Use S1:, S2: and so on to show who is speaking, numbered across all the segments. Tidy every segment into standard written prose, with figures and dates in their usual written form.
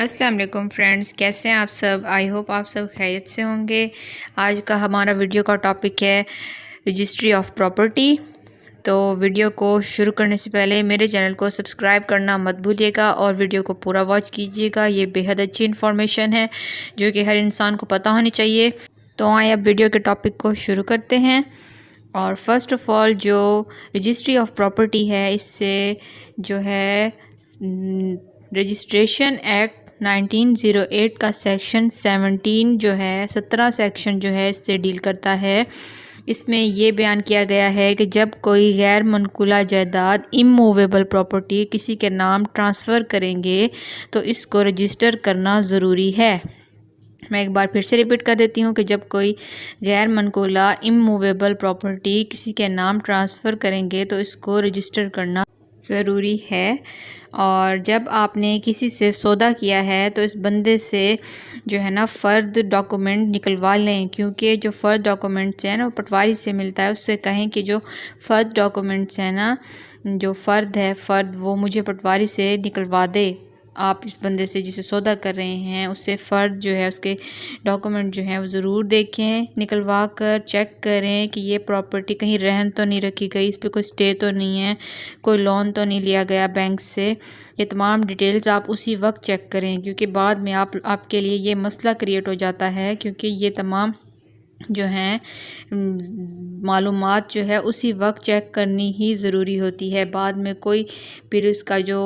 S1: السلام علیکم فرینڈز، کیسے ہیں آپ سب؟ آئی ہوپ آپ سب خیریت سے ہوں گے۔ آج کا ہمارا ویڈیو کا ٹاپک ہے رجسٹری آف پراپرٹی۔ تو ویڈیو کو شروع کرنے سے پہلے میرے چینل کو سبسکرائب کرنا مت بھولیے گا اور ویڈیو کو پورا واچ کیجیے گا۔ یہ بے حد اچھی انفارمیشن ہے جو کہ ہر انسان کو پتہ ہونی چاہیے۔ تو آئیں اب ویڈیو کے ٹاپک کو شروع کرتے ہیں۔ اور فرسٹ آف آل جو رجسٹری آف پراپرٹی ہے، اس سے جو ہے رجسٹریشن ایکٹ 1908 کا سیکشن 17 جو ہے 17 سیکشن جو ہے اس سے ڈیل کرتا ہے۔ اس میں یہ بیان کیا گیا ہے کہ جب کوئی غیر منقولہ جائیداد اموویبل پراپرٹی کسی کے نام ٹرانسفر کریں گے تو اس کو رجسٹر کرنا ضروری ہے۔ میں ایک بار پھر سے ریپیٹ کر دیتی ہوں کہ جب کوئی غیر منقولہ اموویبل پراپرٹی کسی کے نام ٹرانسفر کریں گے تو اس کو رجسٹر کرنا ضروری ہے۔ اور جب آپ نے کسی سے سودا کیا ہے تو اس بندے سے جو ہے نا فرد ڈاکومنٹ نکلوا لیں، کیونکہ جو فرد ڈاکومنٹس ہیں نا وہ پٹواری سے ملتا ہے۔ اس سے کہیں کہ جو فرد ڈاکومنٹس ہیں نا، جو فرد وہ مجھے پٹواری سے نکلوا دے۔ آپ اس بندے سے جسے سودا کر رہے ہیں اس سے فرد جو ہے اس کے ڈاکومنٹ جو ہیں وہ ضرور دیکھیں، نکلوا کر چیک کریں کہ یہ پراپرٹی کہیں رہن تو نہیں رکھی گئی، اس پہ کوئی اسٹے تو نہیں ہے، کوئی لون تو نہیں لیا گیا بینک سے۔ یہ تمام ڈیٹیلز آپ اسی وقت چیک کریں، کیونکہ بعد میں آپ کے لیے یہ مسئلہ کریٹ ہو جاتا ہے، کیونکہ یہ تمام جو ہیں معلومات جو ہے اسی وقت چیک کرنی ہی ضروری ہوتی ہے۔ بعد میں کوئی پھر اس کا جو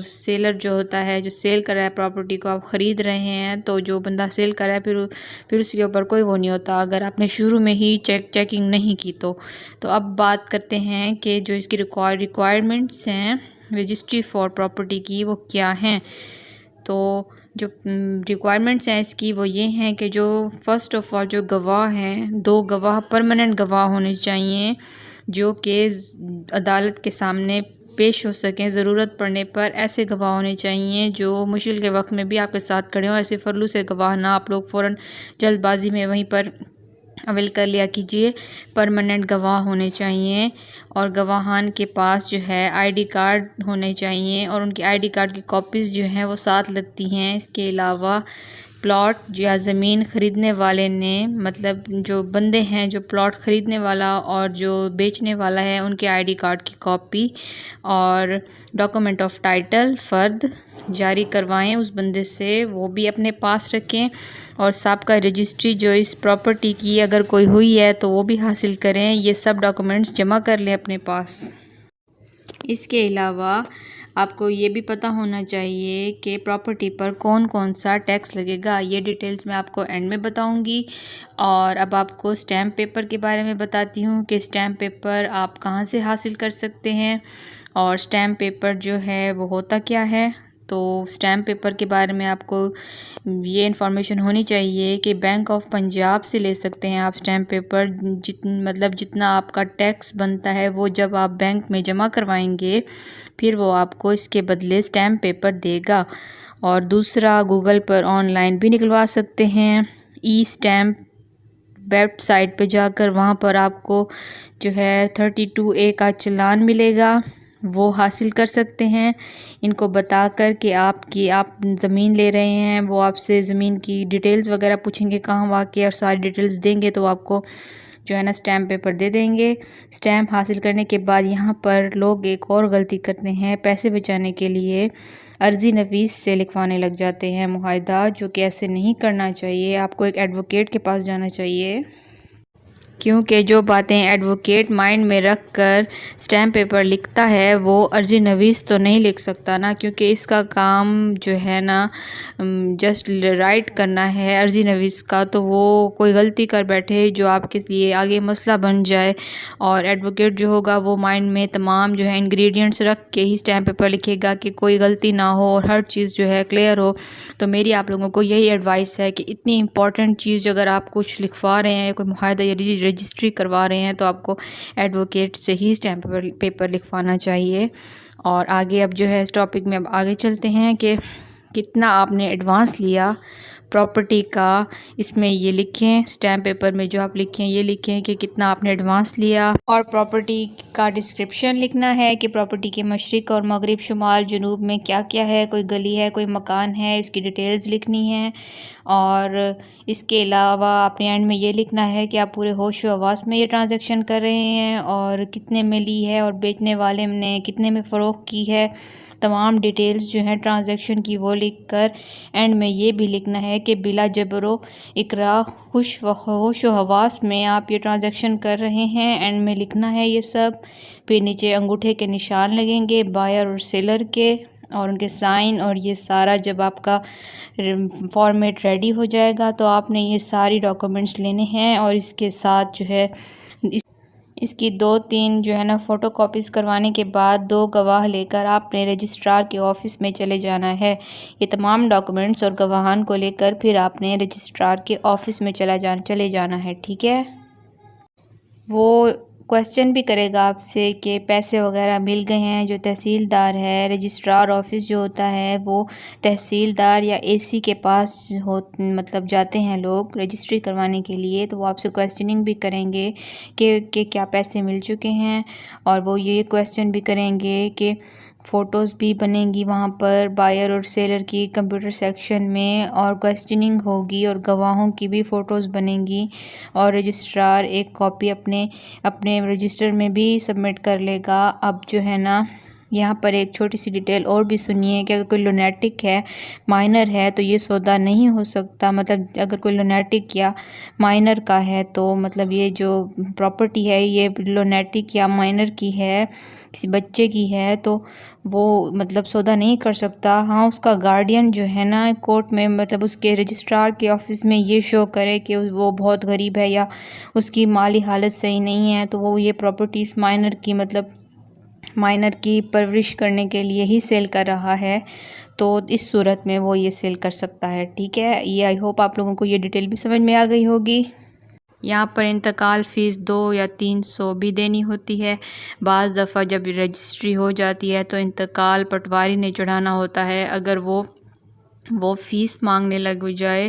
S1: سیلر جو ہوتا ہے، جو سیل کر رہا ہے پراپرٹی کو، آپ خرید رہے ہیں تو جو بندہ سیل کر رہا ہے پھر اس کے اوپر کوئی وہ نہیں ہوتا اگر آپ نے شروع میں ہی چیکنگ نہیں کی تو۔ اب بات کرتے ہیں کہ جو اس کی ریکوائرمنٹس ہیں رجسٹری فار پراپرٹی کی وہ کیا ہیں۔ تو جو ریکوائرمنٹس ہیں اس کی وہ یہ ہیں کہ جو فرسٹ آف آل جو گواہ ہیں، 2 گواہ پرماننٹ گواہ ہونے چاہیے جو کہ عدالت کے سامنے پیش ہو سکیں۔ ضرورت پڑنے پر ایسے گواہ ہونے چاہیے جو مشکل کے وقت میں بھی آپ کے ساتھ کھڑے ہوں۔ ایسے فرلو سے گواہ نہ آپ لوگ فوراً جلد بازی میں وہیں پر اویل کر لیا کیجیے۔ پرماننٹ گواہ ہونے چاہیے اور گواہان کے پاس جو ہے ID کارڈ ہونے چاہیے اور ان کی ID کارڈ کی کاپیز جو ہیں وہ ساتھ لگتی ہیں۔ اس کے علاوہ پلاٹ یا زمین خریدنے والے نے، مطلب جو بندے ہیں، جو پلاٹ خریدنے والا اور جو بیچنے والا ہے، ان کے ID کارڈ کی کاپی اور ڈاکومنٹ آف ٹائٹل فرد جاری کروائیں اس بندے سے، وہ بھی اپنے پاس رکھیں۔ اور سابقہ رجسٹری جو اس پراپرٹی کی اگر کوئی ہوئی ہے تو وہ بھی حاصل کریں۔ یہ سب ڈاکومنٹس جمع کر لیں اپنے پاس۔ اس کے علاوہ آپ کو یہ بھی پتہ ہونا چاہیے کہ پراپرٹی پر کون کون سا ٹیکس لگے گا۔ یہ ڈیٹیلز میں آپ کو اینڈ میں بتاؤں گی۔ اور اب آپ کو اسٹیمپ پیپر کے بارے میں بتاتی ہوں کہ اسٹیمپ پیپر آپ کہاں سے حاصل کر سکتے ہیں اور اسٹیمپ پیپر جو ہے وہ ہوتا کیا ہے۔ تو اسٹیمپ پیپر کے بارے میں آپ کو یہ انفارمیشن ہونی چاہیے کہ بینک آف پنجاب سے لے سکتے ہیں آپ اسٹیمپ پیپر۔ مطلب جتنا آپ کا ٹیکس بنتا ہے وہ جب آپ بینک میں جمع کروائیں گے پھر وہ آپ کو اس کے بدلے اسٹیمپ پیپر دے گا۔ اور دوسرا گوگل پر آن لائن بھی نکلوا سکتے ہیں، ای اسٹیمپ ویب سائٹ پہ جا کر، وہاں پر آپ کو جو ہے 32A کا چلان ملے گا، وہ حاصل کر سکتے ہیں۔ ان کو بتا کر کہ آپ زمین لے رہے ہیں، وہ آپ سے زمین کی ڈیٹیلز وغیرہ پوچھیں گے کہاں واقع ہے، اور ساری ڈیٹیلز دیں گے تو آپ کو جو ہے نا اسٹیمپ پیپر دے دیں گے۔ اسٹیمپ حاصل کرنے کے بعد یہاں پر لوگ ایک اور غلطی کرتے ہیں، پیسے بچانے کے لیے عرضی نویس سے لکھوانے لگ جاتے ہیں معاہدہ، جو کہ ایسے نہیں کرنا چاہیے۔ آپ کو ایک ایڈوکیٹ کے پاس جانا چاہیے، کیونکہ جو باتیں ایڈوکیٹ مائنڈ میں رکھ کر اسٹیمپ پیپر لکھتا ہے وہ عرضی نویس تو نہیں لکھ سکتا نا، کیونکہ اس کا کام جو ہے نا جسٹ رائٹ کرنا ہے عرضی نویس کا، تو وہ کوئی غلطی کر بیٹھے جو آپ کے لیے آگے مسئلہ بن جائے۔ اور ایڈوکیٹ جو ہوگا وہ مائنڈ میں تمام جو ہے انگریڈینٹس رکھ کے ہی اسٹیمپ پیپر لکھے گا کہ کوئی غلطی نہ ہو اور ہر چیز جو ہے کلیئر ہو۔ تو میری آپ لوگوں کو یہی ایڈوائس ہے کہ اتنی امپورٹنٹ چیز اگر آپ کچھ لکھوا رہے ہیں یا کوئی معاہدہ یا رجسٹری کروا رہے ہیں تو آپ کو ایڈوکیٹ سے ہی اسٹیمپ پیپر لکھوانا چاہیے۔ اور آگے اب جو ہے اس ٹاپک میں اب آگے چلتے ہیں کہ کتنا آپ نے ایڈوانس لیا پراپرٹی کا اس میں یہ لکھیں، اسٹیمپ پیپر میں جو آپ لکھیں یہ لکھیں کہ کتنا آپ نے ایڈوانس لیا، اور پراپرٹی کا ڈسکرپشن لکھنا ہے کہ پراپرٹی کے مشرق اور مغرب، شمال، جنوب میں کیا کیا ہے، کوئی گلی ہے، کوئی مکان ہے، اس کی ڈیٹیلز لکھنی ہے۔ اور اس کے علاوہ آپ نے اینڈ میں یہ لکھنا ہے کہ آپ پورے ہوش و حواس میں یہ ٹرانزیکشن کر رہے ہیں اور کتنے میں لی ہے اور بیچنے والے نے کتنے میں فروخت کی ہے۔ تمام ڈیٹیلز جو ہیں ٹرانزیکشن کی وہ لکھ کر اینڈ میں یہ بھی لکھنا ہے کہ بلا جبر و اکراہ ہوش و حواس میں آپ یہ ٹرانزیکشن کر رہے ہیں، اینڈ میں لکھنا ہے یہ سب۔ پھر نیچے انگوٹھے کے نشان لگیں گے بائر اور سیلر کے اور ان کے سائن، اور یہ سارا جب آپ کا فارمیٹ ریڈی ہو جائے گا تو آپ نے یہ ساری ڈاکومنٹس لینے ہیں، اور اس کے ساتھ جو ہے اس کی 2-3 جو ہے نا فوٹو کاپیز کروانے کے بعد 2 گواہ لے کر آپ نے رجسٹرار کے آفس میں چلے جانا ہے۔ یہ تمام ڈاکومنٹس اور گواہان کو لے کر پھر آپ نے رجسٹرار کے آفس میں چلے جانا ہے، ٹھیک ہے۔ وہ کویسچن بھی کرے گا آپ سے کہ پیسے وغیرہ مل گئے ہیں۔ جو تحصیلدار ہے، رجسٹرار آفس جو ہوتا ہے وہ تحصیلدار یا اے سی کے پاس مطلب جاتے ہیں لوگ رجسٹری کروانے کے لیے، تو وہ آپ سے کویسچننگ بھی کریں گے کہ کیا پیسے مل چکے ہیں، اور وہ یہ کویسچن بھی کریں گے کہ فوٹوز بھی بنیں گی وہاں پر بائر اور سیلر کی کمپیوٹر سیکشن میں، اور کویسچننگ ہوگی اور گواہوں کی بھی فوٹوز بنیں گی، اور رجسٹرار ایک کاپی اپنے رجسٹر میں بھی سبمٹ کر لے گا۔ اب جو ہے نا یہاں پر ایک چھوٹی سی ڈیٹیل اور بھی سنیے کہ اگر کوئی لونیٹک ہے، مائنر ہے، تو یہ سودا نہیں ہو سکتا۔ مطلب اگر کوئی لونیٹک یا مائنر کا ہے تو مطلب یہ جو پراپرٹی ہے یہ لونیٹک یا مائنر کی ہے، کسی بچے کی ہے، تو وہ مطلب سودا نہیں کر سکتا۔ ہاں اس کا گارڈین جو ہے نا کورٹ میں مطلب اس کے رجسٹرار کے آفس میں یہ شو کرے کہ وہ بہت غریب ہے یا اس کی مالی حالت صحیح نہیں ہے، تو وہ یہ پراپرٹیز مائنر کی پرورش کرنے کے لیے ہی سیل کر رہا ہے، تو اس صورت میں وہ یہ سیل کر سکتا ہے، ٹھیک ہے۔ یہ آئی ہوپ آپ لوگوں کو یہ ڈیٹیل بھی سمجھ میں آ گئی ہوگی۔ یہاں پر انتقال فیس 2 یا 300 بھی دینی ہوتی ہے۔ بعض دفعہ جب رجسٹری ہو جاتی ہے تو انتقال پٹواری نے چڑھانا ہوتا ہے۔ اگر وہ فیس مانگنے لگ جائے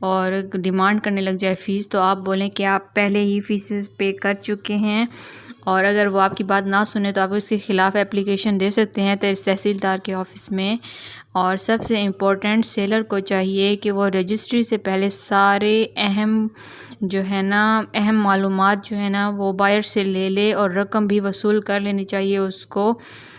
S1: اور ڈیمانڈ کرنے لگ جائے فیس، تو آپ بولیں کہ آپ پہلے ہی فیسز پے کر چکے ہیں، اور اگر وہ آپ کی بات نہ سنے تو آپ اس کے خلاف اپلیکیشن دے سکتے ہیں تحصیلدار کے آفس میں۔ اور سب سے امپورٹنٹ سیلر کو چاہیے کہ وہ رجسٹری سے پہلے سارے اہم معلومات جو ہے نا وہ بائر سے لے لے، اور رقم بھی وصول کر لینی چاہیے اس کو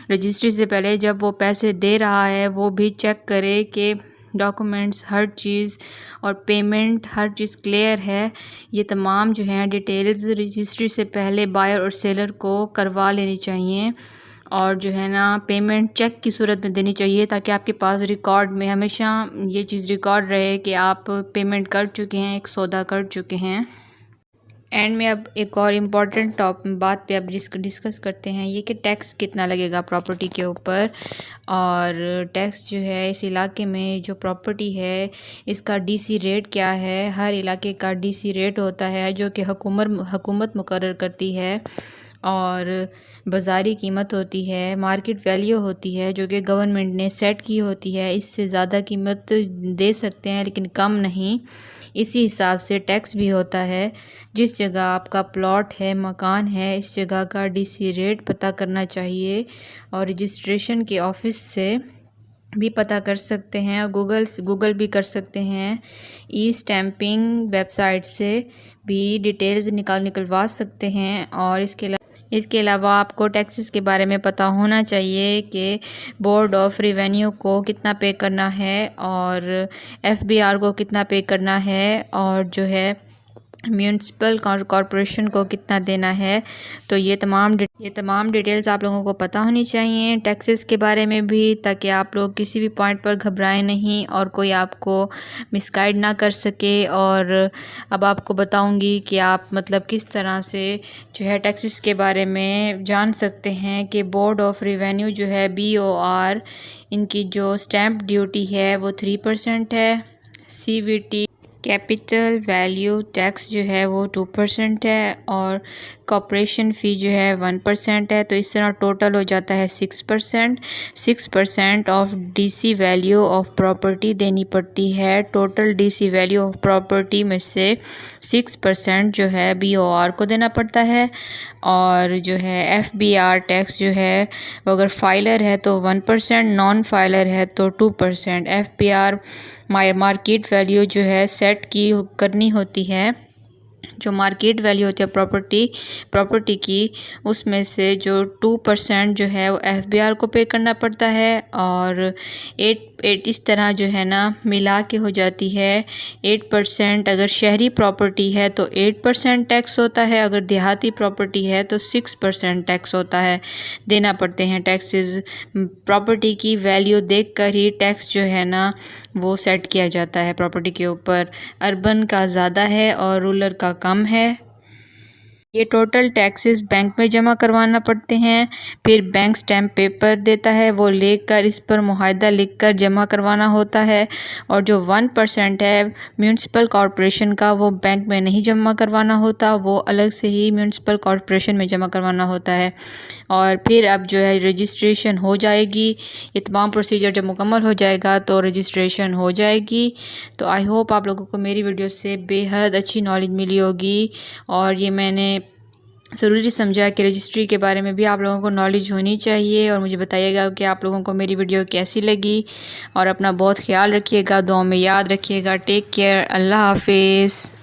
S1: رجسٹری سے پہلے۔ جب وہ پیسے دے رہا ہے وہ بھی چیک کرے کہ ڈاکومنٹس ہر چیز اور پیمنٹ ہر چیز کلیئر ہے۔ یہ تمام جو ہیں ڈیٹیلز رجسٹری سے پہلے بائر اور سیلر کو کروا لینی چاہیے، اور جو ہے نا پیمنٹ چیک کی صورت میں دینی چاہیے، تاکہ آپ کے پاس ریکارڈ میں ہمیشہ یہ چیز ریکارڈ رہے کہ آپ پیمنٹ کر چکے ہیں، ایک سودا کر چکے ہیں۔ اینڈ میں اب ایک اور امپورٹنٹ بات پہ اب ڈسکس کرتے ہیں، یہ کہ ٹیکس کتنا لگے گا پراپرٹی کے اوپر، اور ٹیکس جو ہے اس علاقے میں جو پراپرٹی ہے اس کا ڈی سی ریٹ کیا ہے۔ ہر علاقے کا ڈی سی ریٹ ہوتا ہے جو کہ حکومت مقرر کرتی ہے، اور بازاری قیمت ہوتی ہے، مارکیٹ ویلیو ہوتی ہے جو کہ گورنمنٹ نے سیٹ کی ہوتی ہے۔ اس سے زیادہ قیمت دے سکتے ہیں لیکن کم نہیں۔ اسی حساب سے ٹیکس بھی ہوتا ہے۔ جس جگہ آپ کا پلاٹ ہے، مکان ہے، اس جگہ کا ڈی سی ریٹ پتہ کرنا چاہیے، اور رجسٹریشن کے آفس سے بھی پتہ کر سکتے ہیں، اور گوگل بھی کر سکتے ہیں۔ ای اسٹیمپنگ ویب سائٹ سے بھی ڈیٹیلز نکلوا سکتے ہیں، اور اس کے علاوہ آپ کو ٹیکسز کے بارے میں پتہ ہونا چاہیے کہ بورڈ آف ریونیو کو کتنا پے کرنا ہے، اور ایف بی آر کو کتنا پے کرنا ہے، اور جو ہے میونسپل کارپوریشن کو کتنا دینا ہے۔ تو یہ تمام ڈیٹیلز آپ لوگوں کو پتہ ہونی چاہیے ٹیکسز کے بارے میں بھی، تاکہ آپ لوگ کسی بھی پوائنٹ پر گھبرائیں نہیں اور کوئی آپ کو مس گائیڈ نہ کر سکے۔ اور اب آپ کو بتاؤں گی کہ آپ مطلب کس طرح سے جو ہے ٹیکسز کے بارے میں جان سکتے ہیں کہ بورڈ آف ریونیو جو ہے BOR، ان کی جو اسٹیمپ ڈیوٹی ہے وہ 3% ہے، CVT کیپٹل ویلیو ٹیکس جو ہے وہ 2% ہے، اور کارپوریشن فی جو ہے 1% ہے، تو اس طرح ٹوٹل ہو جاتا ہے 6%۔ 6% of D C value of property دینی پڑتی ہے۔ Total D C value of property میں سے 6% جو ہے بی او آر کو دینا پڑتا ہے، اور جو ہے ایف بی آر ٹیکس جو ہے وہ اگر فائلر ہے تو 1%، نان فائلر ہے تو 2%۔ F B R market value جو ہے سیٹ کرنی ہوتی ہے، جو مارکیٹ ویلیو ہوتی ہے پراپرٹی کی، اس میں سے جو 2% جو ہے وہ ایف بی آر کو پے کرنا پڑتا ہے، اور 8 اس طرح جو ہے نا ملا کے ہو جاتی ہے 8%۔ اگر شہری پراپرٹی ہے تو 8% ٹیکس ہوتا ہے، اگر دیہاتی پراپرٹی ہے تو 6% ٹیکس ہوتا ہے، دینا پڑتے ہیں ٹیکسز۔ پراپرٹی کی ویلیو دیکھ کر ہی ٹیکس جو ہے نا وہ سیٹ کیا جاتا ہے پراپرٹی کے اوپر۔ اربن کا زیادہ ہے اور رورل کا کم ہے۔ یہ ٹوٹل ٹیکسز بینک میں جمع کروانا پڑتے ہیں، پھر بینک سٹیمپ پیپر دیتا ہے، وہ لے کر اس پر معاہدہ لکھ کر جمع کروانا ہوتا ہے، اور جو 1% ہے میونسپل کارپوریشن کا وہ بینک میں نہیں جمع کروانا ہوتا، وہ الگ سے ہی میونسپل کارپوریشن میں جمع کروانا ہوتا ہے۔ اور پھر اب جو ہے رجسٹریشن ہو جائے گی، یہ تمام پروسیجر جب مکمل ہو جائے گا تو رجسٹریشن ہو جائے گی۔ تو آئی ہوپ آپ لوگوں کو میری ویڈیو سے بے حد اچھی نالج ملی ہوگی، اور یہ میں نے ضروری سمجھا کہ رجسٹری کے بارے میں بھی آپ لوگوں کو نالج ہونی چاہیے، اور مجھے بتائیے گا کہ آپ لوگوں کو میری ویڈیو کیسی لگی، اور اپنا بہت خیال رکھیے گا، دعاؤں میں یاد رکھیے گا۔ ٹیک کیئر، اللہ حافظ۔